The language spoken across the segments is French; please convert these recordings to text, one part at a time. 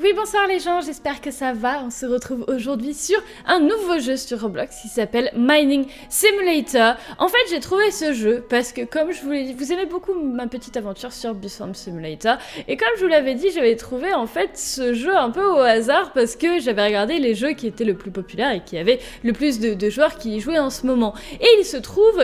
Oui, bonsoir les gens, j'espère que ça va. On se retrouve aujourd'hui sur un nouveau jeu sur Roblox qui s'appelle Mining Simulator. En fait, j'ai trouvé ce jeu parce que, comme je vous l'ai dit, vous aimez beaucoup ma petite aventure sur Bee-Swarm Simulator. Et comme je vous l'avais dit, j'avais trouvé en fait ce jeu un peu au hasard parce que j'avais regardé les jeux qui étaient le plus populaires et qui avaient le plus de joueurs qui y jouaient en ce moment. Et il se trouve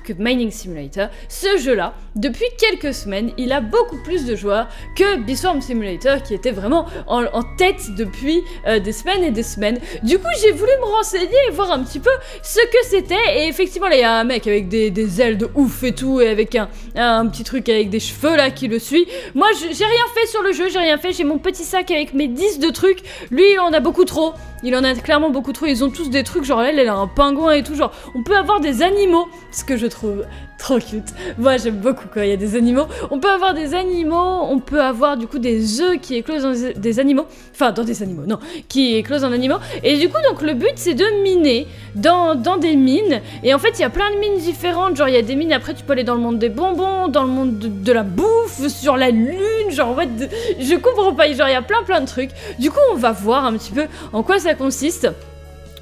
que Mining Simulator, ce jeu-là, depuis quelques semaines, il a beaucoup plus de joueurs que Bee-Swarm Simulator qui était vraiment en tête depuis des semaines et des semaines. Du coup, j'ai voulu me renseigner et voir un petit peu ce que c'était. Et effectivement, là, il y a un mec avec des ailes de ouf et tout, et avec un petit truc avec des cheveux là qui le suit. Moi, j'ai rien fait sur le jeu, j'ai rien fait. J'ai mon petit sac avec mes 10 de trucs. Lui, il en a beaucoup trop. Il en a clairement beaucoup trop. Ils ont tous des trucs, genre elle a un pingouin et tout. Genre, on peut avoir des animaux, ce que je trouve trop cute. Moi, j'aime beaucoup quand il y a des animaux. On peut avoir des animaux, on peut avoir du coup des œufs qui éclosent dans des animaux. Enfin, dans des animaux, non. Qui éclosent en animaux. Et du coup, donc, le but, c'est de miner dans des mines. Et en fait, il y a plein de mines différentes. Genre, il y a des mines, après, tu peux aller dans le monde des bonbons, dans le monde de la bouffe, sur la lune. Genre, en fait, je comprends pas. Genre, il y a plein de trucs. Du coup, on va voir un petit peu en quoi ça consiste.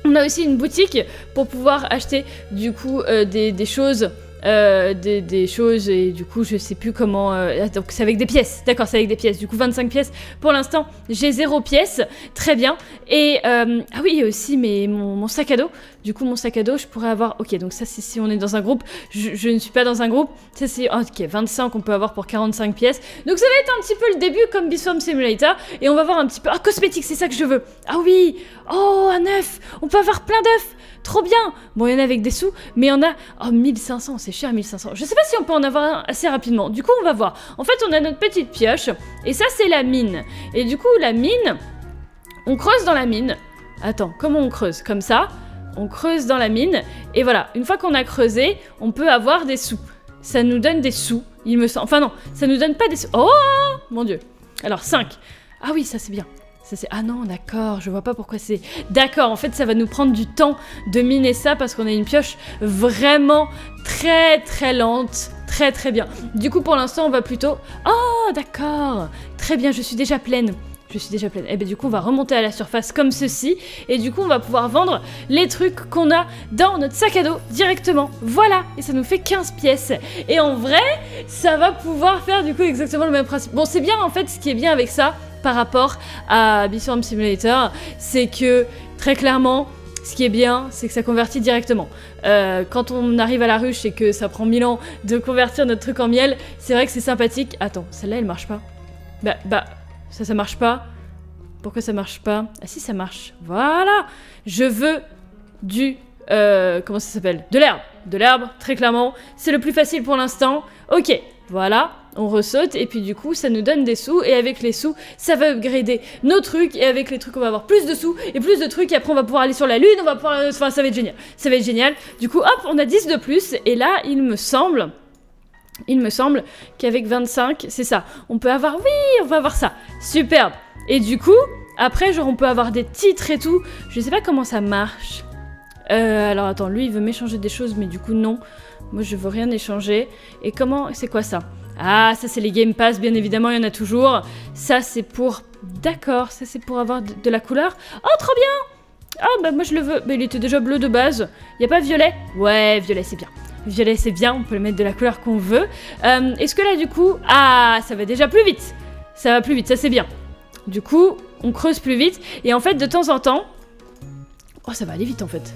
On a aussi une boutique pour pouvoir acheter, du coup, des choses... des choses et du coup je sais plus comment donc c'est avec des pièces, d'accord, c'est avec des pièces, du coup 25 pièces pour l'instant, j'ai 0 pièces, très bien. Et ah oui, il y a aussi mon sac à dos, du coup mon sac à dos je pourrais avoir, ok, donc ça c'est si on est dans un groupe, je ne suis pas dans un groupe, ça c'est ok, 25 on peut avoir pour 45 pièces, donc ça va être un petit peu le début comme Bee-Swarm Simulator. Et on va voir un petit peu, ah, cosmétiques, c'est ça que je veux, ah oui, oh, un œuf, on peut avoir plein d'œufs, trop bien. Bon, il y en a avec des sous, mais il y en a... Oh, 1500, c'est cher 1500. Je sais pas si on peut en avoir un assez rapidement. Du coup, on va voir. En fait, on a notre petite pioche, et ça, c'est la mine. Et du coup, la mine, on creuse dans la mine. Attends, comment on creuse? Comme ça, on creuse dans la mine, et voilà. Une fois qu'on a creusé, on peut avoir des sous. Ça nous donne des sous, il me semble. Enfin non, ça nous donne pas des sous. Oh, mon Dieu. Alors, 5. Ah oui, ça, c'est bien. Ah non, d'accord, je vois pas pourquoi c'est... D'accord, en fait, ça va nous prendre du temps de miner ça parce qu'on a une pioche vraiment très lente. Très bien. Du coup, pour l'instant, on va plutôt... Oh, d'accord. Très bien, je suis déjà pleine. Et bien du coup on va remonter à la surface comme ceci. Et du coup on va pouvoir vendre les trucs qu'on a dans notre sac à dos directement. Voilà, et ça nous fait 15 pièces. Et en vrai, ça va pouvoir faire du coup exactement le même principe. Bon, c'est bien en fait, ce qui est bien avec ça par rapport à Bee-Swarm Simulator, c'est que très clairement, ce qui est bien, c'est que ça convertit directement. Quand on arrive à la ruche et que ça prend 1000 ans de convertir notre truc en miel, c'est vrai que c'est sympathique. Attends, celle-là elle marche pas. Bah... Ça marche pas. Pourquoi ça marche pas? Ah si, ça marche. Voilà. Je veux du... comment ça s'appelle? De l'herbe. De l'herbe, très clairement. C'est le plus facile pour l'instant. Ok, voilà. On ressaute et puis du coup, ça nous donne des sous. Et avec les sous, ça va upgrader nos trucs. Et avec les trucs, on va avoir plus de sous et plus de trucs. Et après, on va pouvoir aller sur la lune. On va pouvoir... Enfin, ça va être génial. Ça va être génial. Du coup, hop, on a 10 de plus. Et là, il me semble qu'avec 25, c'est ça. On peut avoir... Oui, on va avoir ça. Superbe. Et du coup, après, genre, on peut avoir des titres et tout. Je sais pas comment ça marche. Alors, attends, lui, il veut m'échanger des choses, mais du coup, non. Moi, je veux rien échanger. Et comment... C'est quoi, ça? Ah, ça, c'est les Game Pass, bien évidemment, il y en a toujours. Ça, c'est pour... D'accord, ça, c'est pour avoir de la couleur. Oh, trop bien! Ah, bah, moi, je le veux. Mais il était déjà bleu de base. Y a pas violet? Ouais, violet, c'est bien. Violet, c'est bien, on peut le mettre de la couleur qu'on veut. Est-ce que là, du coup... Ah, ça va déjà plus vite. Ça va plus vite, ça c'est bien. Du coup, on creuse plus vite. Et en fait, de temps en temps... Oh, ça va aller vite, en fait.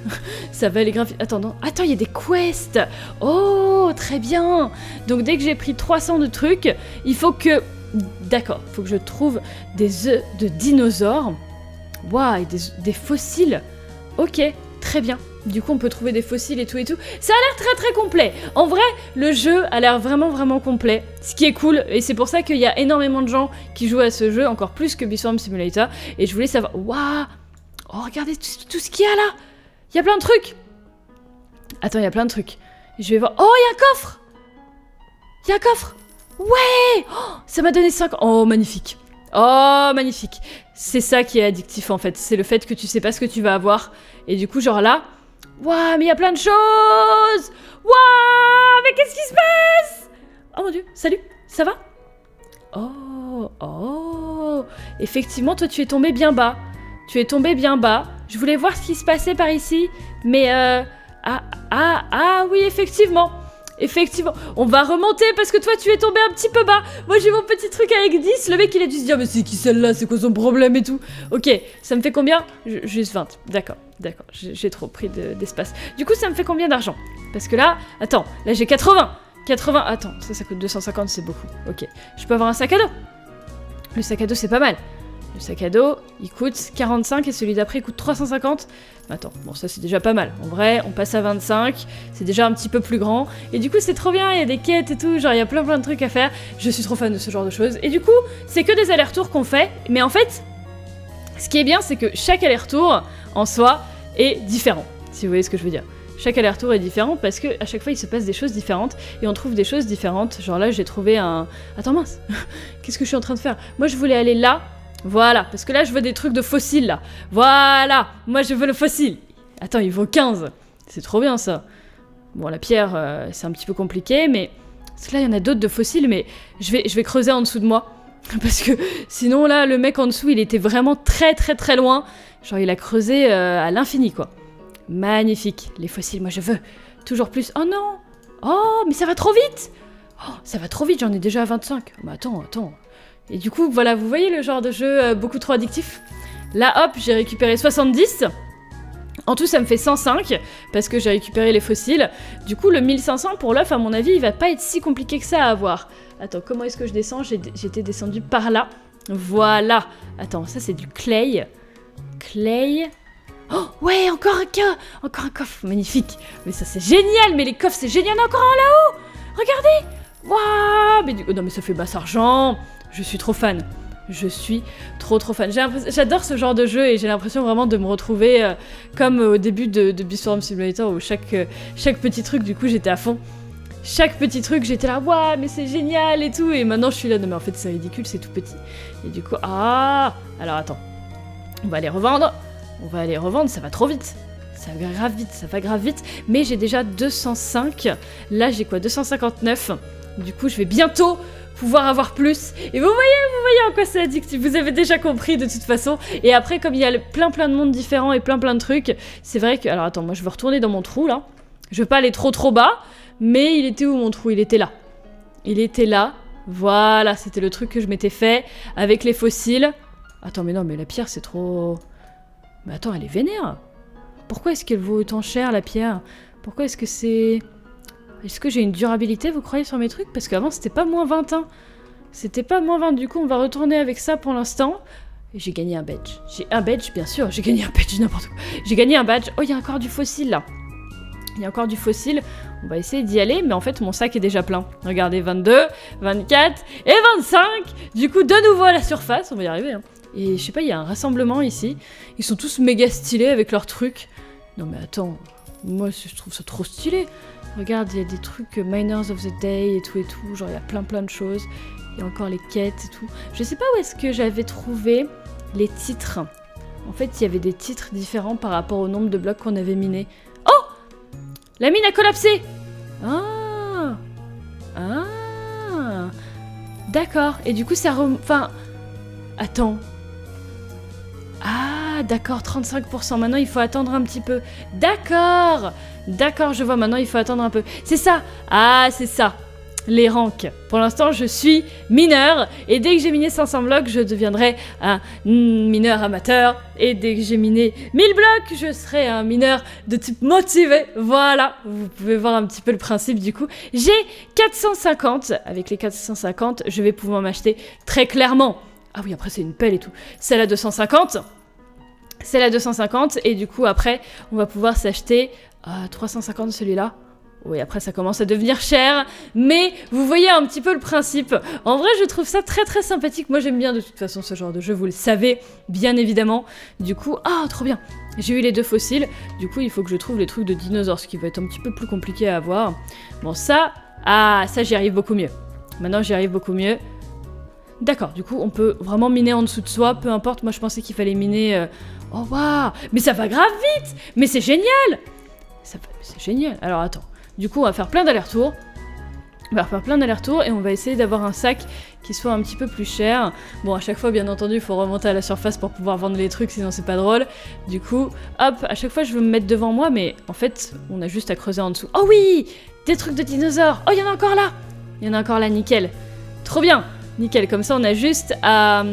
Ça va aller grave vite. Attends, il y a des quests. Oh, très bien. Donc, dès que j'ai pris 300 de trucs, il faut que... D'accord, il faut que je trouve des œufs de dinosaures. Waouh, et des fossiles. Ok, très bien. Du coup, on peut trouver des fossiles et tout. Ça a l'air très complet. En vrai, le jeu a l'air vraiment complet. Ce qui est cool. Et c'est pour ça qu'il y a énormément de gens qui jouent à ce jeu, encore plus que Bee-Swarm Simulator. Et je voulais savoir... Waouh! Oh, regardez tout ce qu'il y a là! Il y a plein de trucs! Attends, il y a plein de trucs. Je vais voir... Oh, il y a un coffre! Il y a un coffre! Ouais! Oh, ça m'a donné 5... Oh, magnifique! Oh, magnifique! C'est ça qui est addictif, en fait. C'est le fait que tu sais pas ce que tu vas avoir. Et du coup, genre là... Waouh, mais il y a plein de choses! Waouh, mais qu'est-ce qui se passe? Oh mon Dieu, salut, ça va? Oh, Oh. Effectivement, toi, tu es tombé bien bas. Tu es tombé bien bas. Je voulais voir ce qui se passait par ici. Mais, oui, effectivement. Effectivement. On va remonter parce que toi, tu es tombé un petit peu bas. Moi, j'ai mon petit truc avec 10. Le mec, il a dû se dire, mais c'est qui celle-là? C'est quoi son problème et tout? Ok, ça me fait combien? Juste 20. D'accord. J'ai trop pris d'espace. Du coup, ça me fait combien d'argent? Parce que là, attends, là, j'ai 80. 80. Attends, ça coûte 250, c'est beaucoup. Ok. Je peux avoir un sac à dos. Le sac à dos, c'est pas mal. Le sac à dos, il coûte 45 et celui d'après, il coûte 350. Attends, bon, ça c'est déjà pas mal. En vrai, on passe à 25, c'est déjà un petit peu plus grand. Et du coup, c'est trop bien, il y a des quêtes et tout, genre il y a plein de trucs à faire. Je suis trop fan de ce genre de choses. Et du coup, c'est que des allers-retours qu'on fait. Mais en fait, ce qui est bien, c'est que chaque aller-retour, en soi, est différent. Si vous voyez ce que je veux dire. Chaque aller-retour est différent parce que à chaque fois il se passe des choses différentes et on trouve des choses différentes. Genre là j'ai trouvé un... Attends mince, qu'est-ce que je suis en train de faire? Moi je voulais aller là, voilà, parce que là je veux des trucs de fossiles là. Voilà, moi je veux le fossile. Attends, il vaut 15, c'est trop bien ça. Bon la pierre c'est un petit peu compliqué mais... Parce que là il y en a d'autres de fossiles mais je vais creuser en dessous de moi. Parce que sinon là le mec en dessous il était vraiment très loin. Genre il a creusé à l'infini quoi. Magnifique, les fossiles, moi je veux toujours plus. Oh non! Oh, mais ça va trop vite! Oh, ça va trop vite, j'en ai déjà à 25. Mais attends. Et du coup, voilà, vous voyez le genre de jeu beaucoup trop addictif? Là, hop, j'ai récupéré 70. En tout, ça me fait 105, parce que j'ai récupéré les fossiles. Du coup, le 1500 pour l'œuf, à mon avis, il va pas être si compliqué que ça à avoir. Attends, comment est-ce que je descends? J'étais descendue par là. Voilà. Attends, ça c'est du clay. Clay... Oh, ouais, encore un coffre, magnifique. Mais ça c'est génial, mais les coffres c'est génial, encore un là-haut. Regardez. Waouh, mais non mais ça fait basse argent. Je suis trop fan. Je suis trop fan. J'adore ce genre de jeu et j'ai l'impression vraiment de me retrouver comme au début de Beast Farm Simulator où chaque petit truc, du coup j'étais à fond. Chaque petit truc, j'étais là, waouh, mais c'est génial et tout. Et maintenant je suis là, non mais en fait c'est ridicule, c'est tout petit. Et du coup, alors attends, on va les revendre. Ça va trop vite. Ça va grave vite. Mais j'ai déjà 205. Là, j'ai quoi? 259. Du coup, je vais bientôt pouvoir avoir plus. Et vous voyez en quoi c'est addictif. Vous avez déjà compris de toute façon. Et après, comme il y a plein de mondes différents et plein de trucs, c'est vrai que... Alors attends, moi je veux retourner dans mon trou là. Je veux pas aller trop bas. Mais il était où mon trou? Il était là. Il était là. Voilà, c'était le truc que je m'étais fait avec les fossiles. Attends, mais non, mais la pierre c'est trop... Mais attends, elle est vénère. Pourquoi est-ce qu'elle vaut autant cher, la pierre? Pourquoi est-ce que c'est... Est-ce que j'ai une durabilité, vous croyez, sur mes trucs? Parce qu'avant, c'était pas moins 20, hein. C'était pas moins 20, du coup, on va retourner avec ça pour l'instant. Et j'ai gagné un badge. J'ai un badge, bien sûr, j'ai gagné un badge, n'importe quoi. J'ai gagné un badge. Oh, il y a encore du fossile, là. Il y a encore du fossile. On va essayer d'y aller, mais en fait, mon sac est déjà plein. Regardez, 22, 24 et 25. Du coup, de nouveau à la surface. On va y arriver, hein. Et je sais pas, il y a un rassemblement ici. Ils sont tous méga stylés avec leurs trucs. Non mais attends, moi je trouve ça trop stylé. Regarde, il y a des trucs Miners of the Day et tout. Genre il y a plein de choses. Il y a encore les quêtes et tout. Je sais pas où est-ce que j'avais trouvé les titres. En fait, il y avait des titres différents par rapport au nombre de blocs qu'on avait minés. Oh! La mine a collapsé! Ah! D'accord. Et du coup ça Enfin... Attends... Ah, d'accord, 35%. Maintenant, il faut attendre un petit peu. D'accord, je vois. Maintenant, il faut attendre un peu. C'est ça. Ah, c'est ça. Les ranks. Pour l'instant, je suis mineur. Et dès que j'ai miné 500 blocs, je deviendrai un mineur amateur. Et dès que j'ai miné 1000 blocs, je serai un mineur de type motivé. Voilà. Vous pouvez voir un petit peu le principe du coup. J'ai 450. Avec les 450, je vais pouvoir m'acheter très clairement. Ah oui, après c'est une pelle et tout. C'est la 250. C'est la 250. Et du coup, après, on va pouvoir s'acheter 350 celui-là. Oui, après ça commence à devenir cher. Mais vous voyez un petit peu le principe. En vrai, je trouve ça très sympathique. Moi, j'aime bien de toute façon ce genre de jeu. Vous le savez, bien évidemment. Du coup, trop bien. J'ai eu les 2 fossiles. Du coup, il faut que je trouve les trucs de dinosaures. Ce qui va être un petit peu plus compliqué à avoir. Bon, ça... ça, j'y arrive beaucoup mieux. Maintenant, j'y arrive beaucoup mieux. D'accord, du coup, on peut vraiment miner en dessous de soi, peu importe. Moi, je pensais qu'il fallait miner... Oh, waouh! Mais ça va grave vite! Mais c'est génial! C'est génial! Alors, attends. Du coup, on va faire plein d'allers-retours. On va refaire plein d'allers-retours et on va essayer d'avoir un sac qui soit un petit peu plus cher. Bon, à chaque fois, bien entendu, il faut remonter à la surface pour pouvoir vendre les trucs, sinon c'est pas drôle. Du coup, hop, à chaque fois, je veux me mettre devant moi, mais en fait, on a juste à creuser en dessous. Oh oui! Des trucs de dinosaures! Oh, il y en a encore là! Il y en a encore là, nickel. Trop bien! Nickel, comme ça, on a juste à...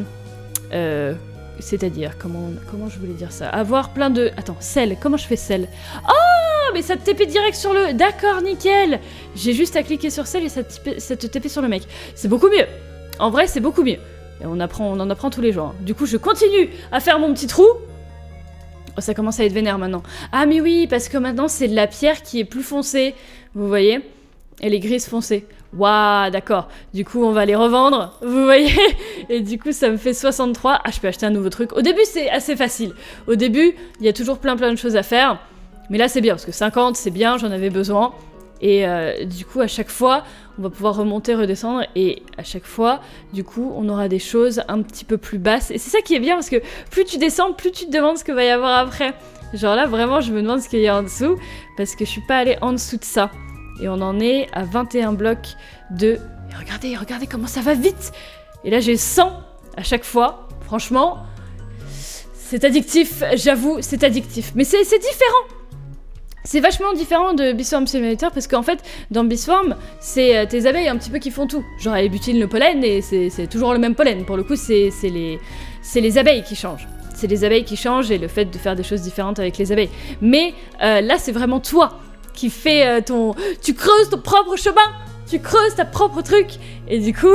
c'est-à-dire, comment je voulais dire ça? Avoir plein de... Attends, sel, comment je fais sel? Oh, mais ça te TP direct sur le... D'accord, nickel. J'ai juste à cliquer sur sel et ça te TP sur le mec. C'est beaucoup mieux. En vrai, c'est beaucoup mieux. Et on en apprend tous les jours. Du coup, je continue à faire mon petit trou. Oh, ça commence à être vénère maintenant. Ah, mais oui, parce que maintenant, c'est de la pierre qui est plus foncée. Vous voyez? Elle est grise foncée. Waouh, d'accord. Du coup, on va les revendre, vous voyez? Et du coup, ça me fait 63. Ah, je peux acheter un nouveau truc. Au début, c'est assez facile. Au début, il y a toujours plein de choses à faire. Mais là, c'est bien, parce que 50, c'est bien, j'en avais besoin. Et du coup, à chaque fois, on va pouvoir remonter, redescendre. Et à chaque fois, du coup, on aura des choses un petit peu plus basses. Et c'est ça qui est bien, parce que plus tu descends, plus tu te demandes ce qu'il va y avoir après. Genre là, vraiment, je me demande ce qu'il y a en dessous, parce que je suis pas allée en dessous de ça. Et on en est à 21 blocs de... Et regardez comment ça va vite! Et là, j'ai 100 à chaque fois. Franchement, c'est addictif, j'avoue, c'est addictif. Mais c'est différent! C'est vachement différent de Beeswarm Simulator parce qu'en fait, dans Beeswarm, c'est tes abeilles un petit peu qui font tout. Genre, elles butinent le pollen et c'est toujours le même pollen. Pour le coup, c'est les abeilles qui changent. C'est les abeilles qui changent et le fait de faire des choses différentes avec les abeilles. Mais là, c'est vraiment toi qui fais tu creuses ton propre chemin, tu creuses ta propre truc, et du coup,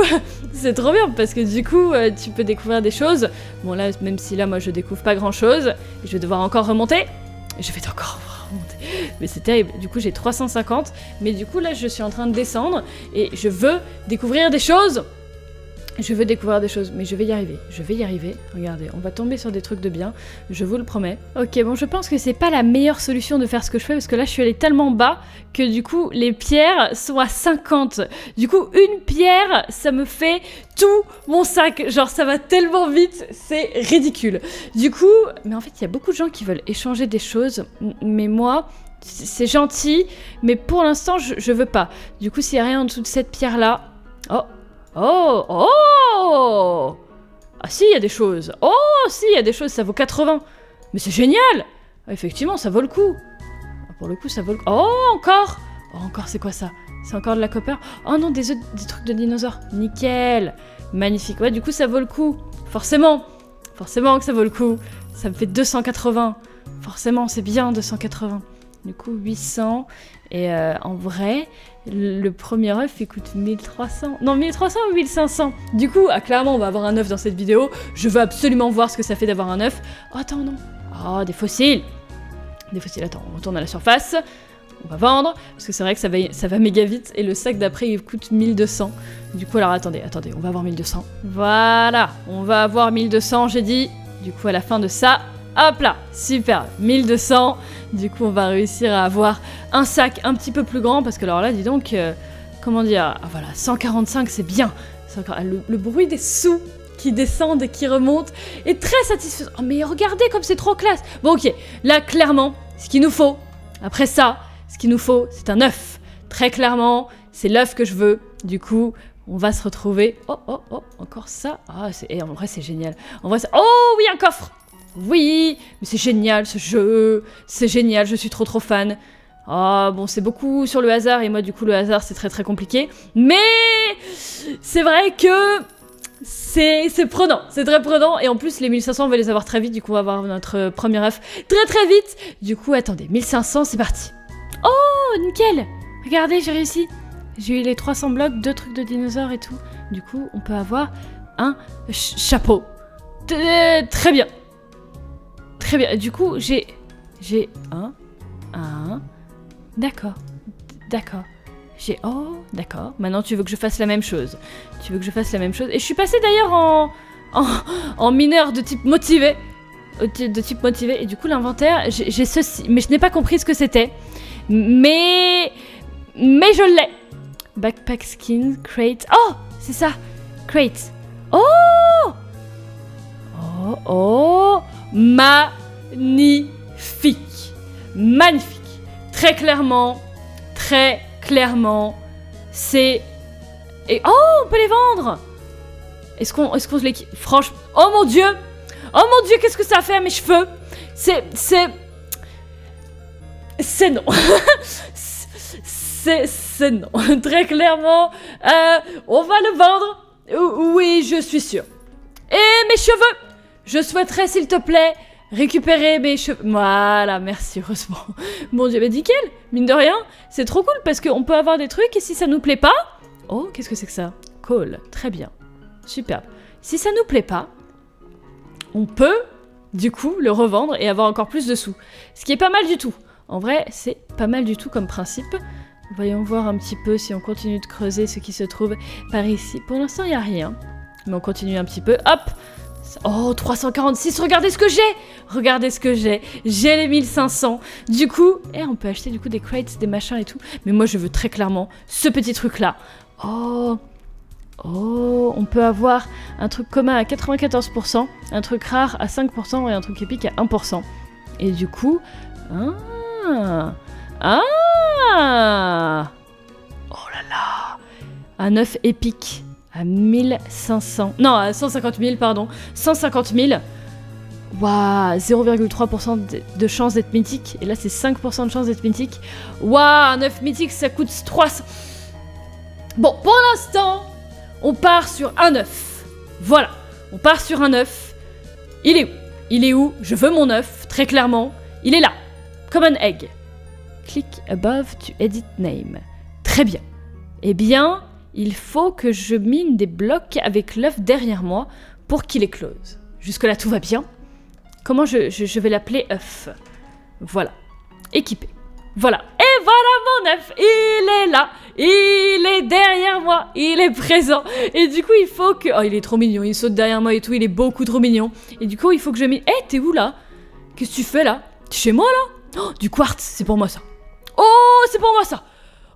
c'est trop bien, parce que du coup, tu peux découvrir des choses. Bon là, même si là, moi, je découvre pas grand-chose, je vais devoir encore remonter, et je vais encore remonter, mais c'est terrible. Du coup, j'ai 350, mais du coup, là, je suis en train de descendre, et je veux découvrir des choses. Je veux découvrir des choses, mais je vais y arriver, regardez, on va tomber sur des trucs de bien, je vous le promets. Ok, bon, je pense que c'est pas la meilleure solution de faire ce que je fais, parce que là, je suis allée tellement bas que du coup, les pierres sont à 50. Du coup, une pierre, ça me fait tout mon sac, genre ça va tellement vite, c'est ridicule. Du coup, mais en fait, il y a beaucoup de gens qui veulent échanger des choses, mais moi... C'est gentil, mais pour l'instant, je veux pas. Du coup, s'il y a rien en dessous de cette pierre-là... Oh! Ah si, il y a des choses. Oh, si, il y a des choses, ça vaut 80. Mais c'est génial! Ah, effectivement, ça vaut le coup. Ah, pour le coup, ça vaut le coup. Oh, encore! Oh, encore, c'est quoi ça? C'est encore de la copper? Oh non, des trucs de dinosaures. Nickel! Magnifique. Ouais, du coup, ça vaut le coup. Forcément que ça vaut le coup. Ça me fait 280. Forcément, c'est bien, 280. Du coup, 800. Et en vrai... Le premier œuf, il coûte 1300. Non, 1300 ou 1500. Du coup, clairement, on va avoir un œuf dans cette vidéo. Je veux absolument voir ce que ça fait d'avoir un œuf. Oh, attends, non. Oh, des fossiles. Des fossiles, attends, on retourne à la surface. On va vendre, parce que c'est vrai que ça va méga vite. Et le sac d'après, il coûte 1200. Du coup, alors attendez, on va avoir 1200. Voilà, on va avoir 1200, j'ai dit. Du coup, à la fin de ça... Hop là, super, 1200. Du coup, on va réussir à avoir un sac un petit peu plus grand, parce que alors là, dis donc, comment dire, ah, voilà, 145, c'est bien. Le bruit des sous qui descendent et qui remontent est très satisfaisant. Oh, mais regardez comme c'est trop classe. Bon, ok, là, clairement, ce qu'il nous faut, après ça, ce qu'il nous faut, c'est un œuf. Très clairement, c'est l'œuf que je veux. Du coup... On va se retrouver... Oh, encore ça. Ah, et en vrai, c'est génial. En vrai, oh oui, un coffre. Oui, mais c'est génial ce jeu, c'est génial, je suis trop fan. Ah bon, c'est beaucoup sur le hasard, et moi du coup le hasard c'est très compliqué. Mais c'est vrai que c'est prenant, c'est très prenant, et en plus les 1500 on va les avoir très vite, du coup on va avoir notre premier œuf très vite. Du coup attendez, 1500 c'est parti. Oh nickel, regardez j'ai réussi. J'ai eu les 300 blocs, 2 trucs de dinosaures et tout. Du coup on peut avoir un chapeau. Très bien. Très bien, du coup, j'ai un, d'accord, oh, d'accord, maintenant tu veux que je fasse la même chose, et je suis passée d'ailleurs en mineur de type motivé, et du coup l'inventaire, j'ai ceci, mais je n'ai pas compris ce que c'était, mais je l'ai, backpack skin, crate, oh, c'est ça, crate, oh, magnifique, magnifique, très clairement, c'est Et oh, on peut les vendre. Est-ce qu'on les... Franchement... Oh mon Dieu! Oh mon Dieu, qu'est-ce que ça a fait à mes cheveux? C'est non. c'est non. Très clairement, on va le vendre. Oui, je suis sûre. Et mes cheveux! Je souhaiterais, s'il te plaît, récupérer mes cheveux. Voilà, merci, heureusement. Mon Dieu, mais nickel, mine de rien. C'est trop cool parce qu'on peut avoir des trucs et si ça nous plaît pas... Oh, qu'est-ce que c'est que ça? Cool, très bien. Superbe. Si ça nous plaît pas, on peut, du coup, le revendre et avoir encore plus de sous. Ce qui est pas mal du tout. En vrai, c'est pas mal du tout comme principe. Voyons voir un petit peu si on continue de creuser ce qui se trouve par ici. Pour l'instant, il n'y a rien. Mais on continue un petit peu. Hop! Oh, 346, regardez ce que j'ai! Regardez ce que j'ai. J'ai les 1500. Du coup, on peut acheter du coup des crates, des machins et tout. Mais moi, je veux très clairement ce petit truc-là. Oh, on peut avoir un truc commun à 94%, un truc rare à 5% et un truc épique à 1%. Et du coup... Oh là là! Un œuf épique à 1500... Non, à 150 000, pardon. 150 000. Waouh, 0,3% de chance d'être mythique. Et là, c'est 5% de chance d'être mythique. Waouh, un œuf mythique, ça coûte 300... Bon, pour l'instant, on part sur un œuf. Voilà, on part sur un œuf. Il est où? Il est où? Je veux mon œuf, très clairement. Il est là, comme un egg. Click above to edit name. Très bien. Eh bien, il faut que je mine des blocs avec l'œuf derrière moi pour qu'il éclose. Jusque-là, tout va bien. Comment je vais l'appeler œuf? Voilà. Équipé. Voilà. Et voilà mon œuf. Il est là. Il est derrière moi. Il est présent. Et du coup, il faut que... Oh, il est trop mignon. Il saute derrière moi et tout. Il est beaucoup trop mignon. Et du coup, il faut que je mine... t'es où là? Qu'est-ce que tu fais là? T'es chez moi là? Oh, du quartz. C'est pour moi ça. Oh, c'est pour moi ça.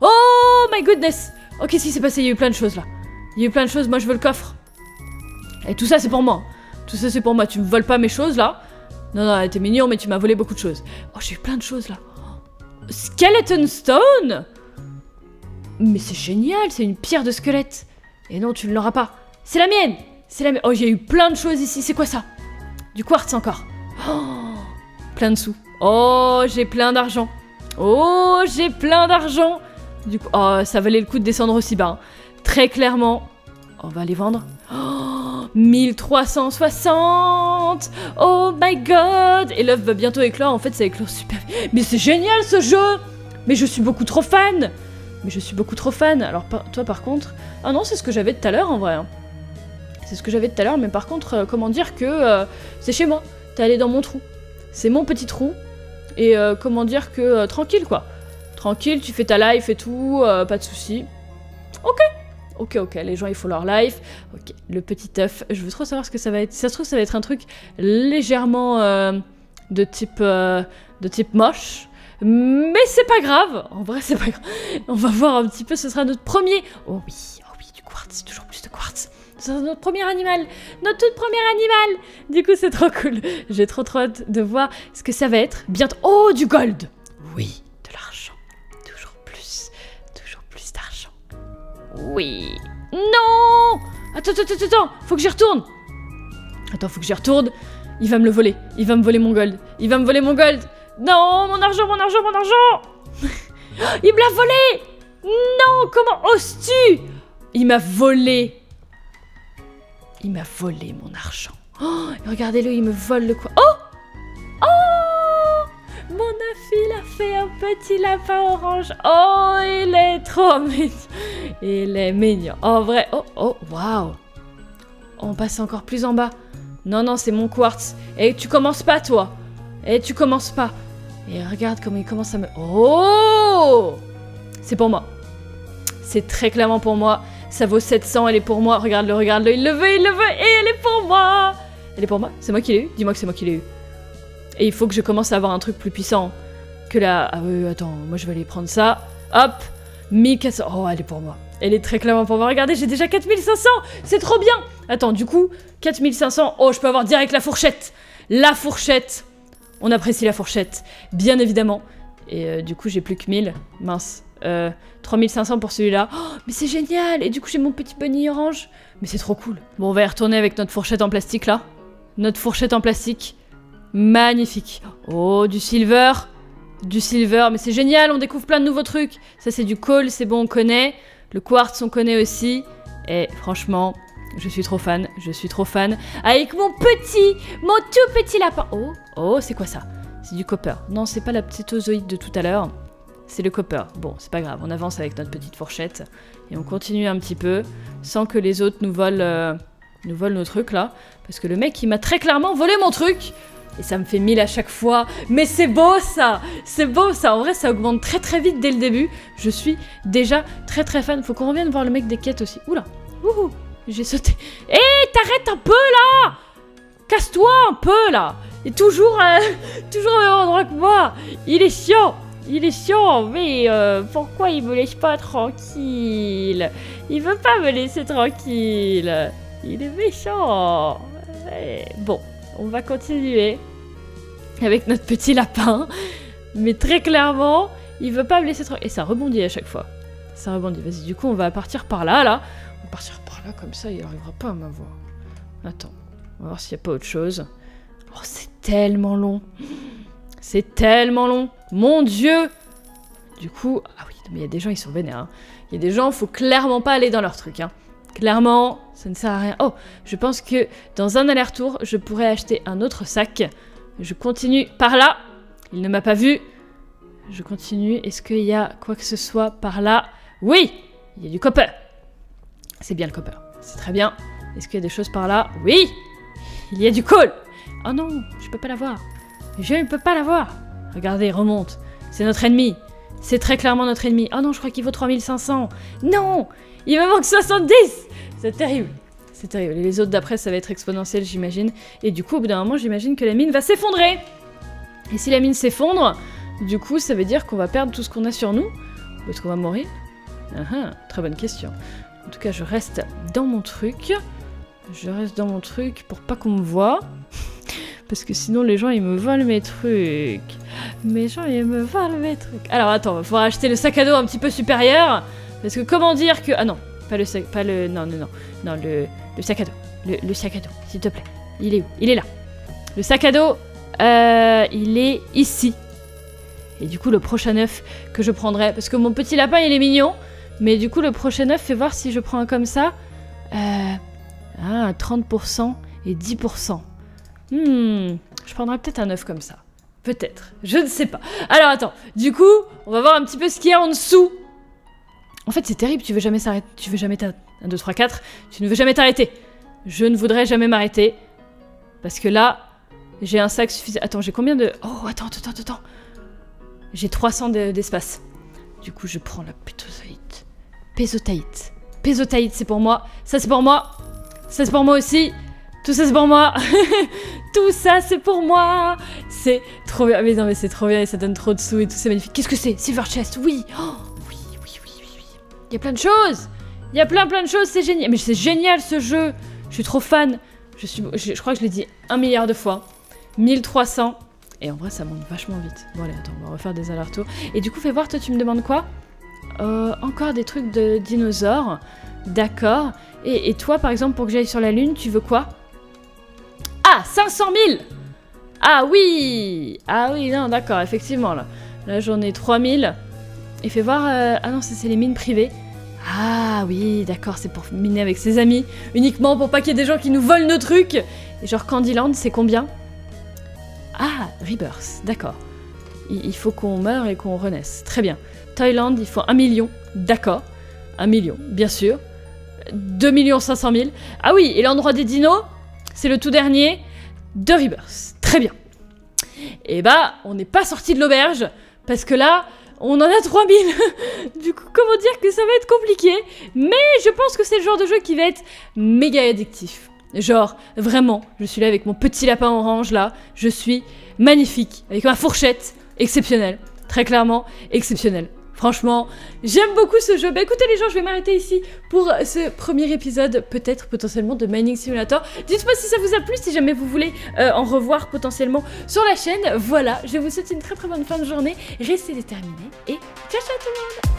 Oh my goodness. Oh, qu'est-ce qui s'est passé? Il y a eu plein de choses là. Il y a eu plein de choses. Moi, je veux le coffre. Et tout ça, c'est pour moi. Tout ça, c'est pour moi. Tu me voles pas mes choses là? Non, t'es mignon, mais tu m'as volé beaucoup de choses. Oh, j'ai eu plein de choses là. Skeleton Stone? Mais c'est génial, c'est une pierre de squelette. Et non, tu ne l'auras pas. C'est la mienne. C'est la mienne. Oh, j'ai eu plein de choses ici. C'est quoi ça? Du quartz encore. Oh, plein de sous. Oh, j'ai plein d'argent. Oh, j'ai plein d'argent. Du coup, oh, ça valait le coup de descendre aussi bas. Hein. Très clairement. On va les vendre. Oh, 1360. Oh my god. Et l'œuf va bientôt éclore. En fait, ça éclore super vite. Mais c'est génial ce jeu. Mais je suis beaucoup trop fan. Alors, toi, par contre... Ah non, c'est ce que j'avais tout à l'heure, en vrai. Hein. C'est ce que j'avais tout à l'heure, mais par contre, comment dire que... c'est chez moi. T'es allé dans mon trou. C'est mon petit trou. Et comment dire que... tranquille, quoi. Tranquille, tu fais ta life et tout, pas de soucis. Ok, les gens, ils font leur life. Ok, le petit œuf. Je veux trop savoir ce que ça va être. Si ça se trouve, ça va être un truc légèrement de type moche. Mais c'est pas grave. En vrai, c'est pas grave. On va voir un petit peu, ce sera notre premier... Oh oui, du quartz, toujours plus de quartz. Ce sera notre premier animal. Notre tout premier animal. Du coup, c'est trop cool. J'ai trop hâte de voir ce que ça va être. Bientôt... Oh, du gold. Oui, de l'argent. Toujours plus d'argent. Oui. Non. Attends. Faut que j'y retourne. Il va me le voler. Il va me voler mon gold. Non, mon argent. Il me l'a volé. Non, comment oses-tu? Il m'a volé mon argent. Oh, regardez-le, il me vole le quoi. Oh, mon œuf, il a fait un petit lapin orange. Oh, il est trop mignon. Il est mignon. En vrai, oh, waouh. On passe encore plus en bas. Non, c'est mon quartz. Et tu commences pas, toi. Et regarde comment il commence à me... Oh! C'est pour moi. C'est très clairement pour moi. Ça vaut 700, elle est pour moi. Regarde-le, il le veut, et elle est pour moi. C'est moi qui l'ai eu? Dis-moi que c'est moi qui l'ai eu. Et il faut que je commence à avoir un truc plus puissant que là. Ah oui, attends, moi je vais aller prendre ça. Hop, 1400. Oh, elle est pour moi. Elle est très clairement pour moi. Regardez, j'ai déjà 4500. C'est trop bien. Attends, du coup, 4500. Oh, je peux avoir direct la fourchette. On apprécie la fourchette, bien évidemment. Et du coup, j'ai plus que 1000. Mince. 3500 pour celui-là. Oh, mais c'est génial! Et du coup, j'ai mon petit bunny orange. Mais c'est trop cool. Bon, on va y retourner avec notre fourchette en plastique, là. Notre fourchette en plastique. Magnifique. Oh, du silver. Du silver. Mais c'est génial, on découvre plein de nouveaux trucs. Ça, c'est du coal, c'est bon, on connaît. Le quartz, on connaît aussi. Et franchement, je suis trop fan. Je suis trop fan. Avec mon tout petit lapin. Oh, oh, c'est quoi ça? C'est du copper. Non, c'est pas la petite ozoïde de tout à l'heure. C'est le copper. Bon, c'est pas grave, on avance avec notre petite fourchette. Et on continue un petit peu, sans que les autres nous volent nos trucs, là. Parce que le mec, il m'a très clairement volé mon truc. Et ça me fait 1000 à chaque fois. Mais c'est beau, ça! C'est beau, ça! En vrai, ça augmente très très vite dès le début. Je suis déjà très très fan. Faut qu'on revienne voir le mec des quêtes aussi. Oula! Wouhou! J'ai sauté. Hé, t'arrêtes un peu, là! Casse-toi un peu, là! Et toujours au même endroit que moi! Il est chiant! Il est chiant, mais pourquoi il me laisse pas tranquille? Il veut pas me laisser tranquille. Il est méchant. Bon, on va continuer avec notre petit lapin. Mais très clairement, il veut pas me laisser tranquille. Et ça rebondit à chaque fois. Ça rebondit. Vas-y, du coup, on va partir par là, là. On va partir par là, comme ça, il arrivera pas à m'avoir. Attends, on va voir s'il y a pas autre chose. Oh, c'est tellement long. C'est tellement long. Mon Dieu! Du coup, ah oui, mais il y a des gens, ils sont vénères. Hein. Il y a des gens, faut clairement pas aller dans leur truc. Hein. Clairement, ça ne sert à rien. Oh, je pense que dans un aller-retour, je pourrais acheter un autre sac. Je continue par là. Il ne m'a pas vu. Je continue. Est-ce qu'il y a quoi que ce soit par là? Oui! Il y a du copper. C'est bien le copper. C'est très bien. Est-ce qu'il y a des choses par là? Oui! Il y a du coal. Oh non, je peux pas l'avoir. Je ne peux pas l'avoir. Regardez, remonte. C'est notre ennemi. C'est très clairement notre ennemi. Oh non, je crois qu'il vaut 3500. Non! Il me manque 70! C'est terrible. C'est terrible. Et les autres d'après, ça va être exponentiel, j'imagine. Et du coup, au bout d'un moment, j'imagine que la mine va s'effondrer. Et si la mine s'effondre, du coup, ça veut dire qu'on va perdre tout ce qu'on a sur nous. Ou est-ce qu'on va mourir? Très bonne question. En tout cas, je reste dans mon truc. Je reste dans mon truc pour pas qu'on me voie. Parce que sinon, les gens, ils me volent mes trucs. Les gens, ils me volent mes trucs. Alors, attends, il va falloir acheter le sac à dos un petit peu supérieur. Parce que comment dire que... Ah non, pas le sac... Pas le... Non, le sac à dos. Le sac à dos, s'il te plaît. Il est où? Il est là. Le sac à dos, il est ici. Et du coup, le prochain œuf que je prendrai... Parce que mon petit lapin, il est mignon. Mais du coup, le prochain œuf, fais voir si je prends un comme ça. 30% et 10%. Je prendrais peut-être un œuf comme ça. Peut-être. Je ne sais pas. Alors attends. Du coup, on va voir un petit peu ce qu'il y a en dessous. En fait, c'est terrible. Tu veux jamais s'arrêter. Tu veux jamais 1, 2, 3, 4. Tu ne veux jamais t'arrêter. Je ne voudrais jamais m'arrêter. Parce que là, j'ai un sac suffisant. Attends, j'ai combien de... Oh, attends. J'ai 300 d'espace. Du coup, je prends la pétosaïte. Pésotaïte, c'est pour moi. Ça, c'est pour moi. Ça, c'est pour moi aussi. Tout ça, c'est pour moi. Tout ça, c'est pour moi. C'est trop bien. Mais non, mais c'est trop bien et ça donne trop de sous et tout, c'est magnifique. Qu'est-ce que c'est? Silver chest, oui. Oh, oui. Il y a plein de choses. Il y a plein de choses, c'est génial. Mais c'est génial, ce jeu. Je suis trop fan. Je crois que je l'ai dit 1 milliard de fois. 1300. Et en vrai, ça monte vachement vite. Bon, allez, attends, on va refaire des allers-retours. Et du coup, fais voir, toi, tu me demandes quoi? Encore des trucs de dinosaures. D'accord. Et toi, par exemple, pour que j'aille sur la Lune, tu veux quoi? Ah, 500 000! Ah oui, non, d'accord, effectivement, là. Là, j'en ai 3000. Et fais voir... Ah non, ça, c'est les mines privées. Ah oui, d'accord, c'est pour miner avec ses amis. Uniquement pour pas qu'il y ait des gens qui nous volent nos trucs. Et genre, Candyland, c'est combien? Ah, Rebirth, d'accord. Il faut qu'on meure et qu'on renaisse. Très bien. Thailand, il faut 1 million. D'accord. 1 million, bien sûr. 2 500 000. Ah oui, et l'endroit des dinos, c'est le tout dernier de Rebirth. Très bien. Et bah, on n'est pas sorti de l'auberge, parce que là, on en a 3000. Du coup, comment dire que ça va être compliqué? Mais je pense que c'est le genre de jeu qui va être méga addictif. Genre, vraiment, je suis là avec mon petit lapin orange, là. Je suis magnifique, avec ma fourchette, exceptionnelle. Très clairement, exceptionnelle. Franchement, j'aime beaucoup ce jeu. Bah écoutez les gens, je vais m'arrêter ici pour ce premier épisode, peut-être potentiellement de Mining Simulator. Dites-moi si ça vous a plu, si jamais vous voulez en revoir potentiellement sur la chaîne. Voilà, je vous souhaite une très bonne fin de journée. Restez déterminés et ciao tout le monde.